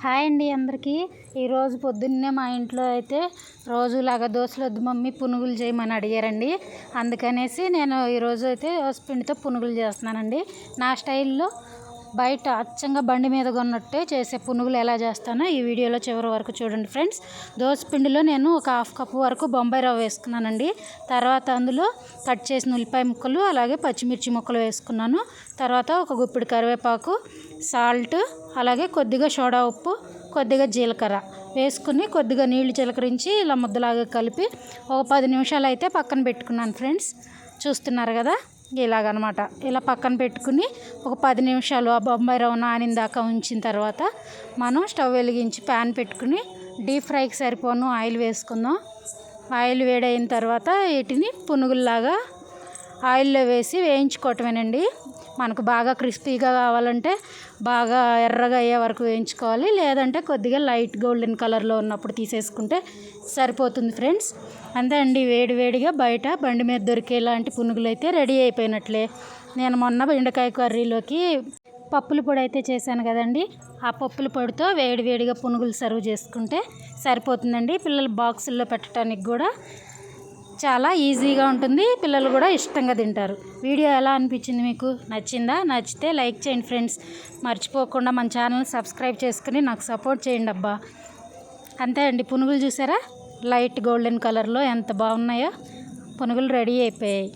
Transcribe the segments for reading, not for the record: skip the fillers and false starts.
Hi అండి అందరికీ. ఈరోజు పొద్దున్నే మా ఇంట్లో అయితే రోజులాగా దోశలు వద్దు మమ్మీ పునుగులు చేయమని అడిగారండి. అందుకనేసి నేను ఈరోజు అయితే పిండితో పునుగులు చేస్తున్నానండి. నా స్టైల్లో బయట అచ్చంగా బండి మీద కొన్నట్టే చేసే పునుగులు ఎలా చేస్తానో ఈ వీడియోలో చివరి వరకు చూడండి ఫ్రెండ్స్. పిండిలో నేను ఒక హాఫ్ కప్ వరకు బొంబాయి రవ్వ వేసుకున్నానండి. తర్వాత అందులో కట్ చేసిన ఉల్లిపాయ ముక్కలు అలాగే పచ్చిమిర్చి ముక్కలు వేసుకున్నాను. తర్వాత ఒక గుప్పిడి కరివేపాకు, సాల్ట్, అలాగే కొద్దిగా సోడా ఉప్పు, కొద్దిగా జీలకర్ర వేసుకుని కొద్దిగా నీళ్లు చిలకరించి ఇలా ముద్దలాగా కలిపి ఒక 10 నిమిషాలు అయితే పక్కన పెట్టుకున్నాను ఫ్రెండ్స్. చూస్తున్నారు కదా, ఇలాగనమాట. ఇలా పక్కన పెట్టుకుని ఒక 10 నిమిషాలు ఆ బొంబాయి రవ్వ నానిన దాకా ఉంచిన తర్వాత మనం స్టవ్ వెలిగించి ప్యాన్ పెట్టుకుని డీప్ ఫ్రైకి సరిపోను ఆయిల్ వేసుకుందాం. ఆయిల్ వేడైన తర్వాత వీటిని పునుగుల్లాగా ఆయిల్లో వేసి వేయించుకోవటమేనండి. మనకు బాగా క్రిస్పీగా కావాలంటే బాగా ఎర్రగా అయ్యే వరకు వేయించుకోవాలి, లేదంటే కొద్దిగా లైట్ గోల్డెన్ కలర్లో ఉన్నప్పుడు తీసేసుకుంటే సరిపోతుంది ఫ్రెండ్స్. అంతే అండి, వేడివేడిగా బయట బండి మీద దొరికేలాంటి పునుగులు అయితే రెడీ అయిపోయినట్లే. నేను మొన్న బెండకాయ కర్రీలోకి పప్పుల పొడి అయితే చేశాను కదండి, ఆ పప్పుల పొడితో వేడివేడిగా పునుగులు సర్వ్ చేసుకుంటే సరిపోతుందండి. పిల్లల బాక్సుల్లో పెట్టడానికి కూడా చాలా ఈజీగా ఉంటుంది, పిల్లలు కూడా ఇష్టంగా తింటారు. వీడియో ఎలా అనిపించింది, మీకు నచ్చిందా? నచ్చితే లైక్ చేయండి ఫ్రెండ్స్. మర్చిపోకుండా మన ఛానల్ని సబ్స్క్రైబ్ చేసుకుని నాకు సపోర్ట్ చేయండి అబ్బా. అంతే అండి, పునుగులు చూసారా లైట్ గోల్డెన్ కలర్లో ఎంత బాగున్నాయో. పునుగులు రెడీ అయిపోయాయి.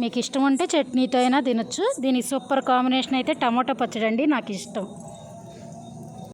మీకు ఇష్టం ఉంటే చట్నీతో అయినా తినొచ్చు. దీనికి సూపర్ కాంబినేషన్ అయితే టమాటో పచ్చడి అండి, నాకు ఇష్టం.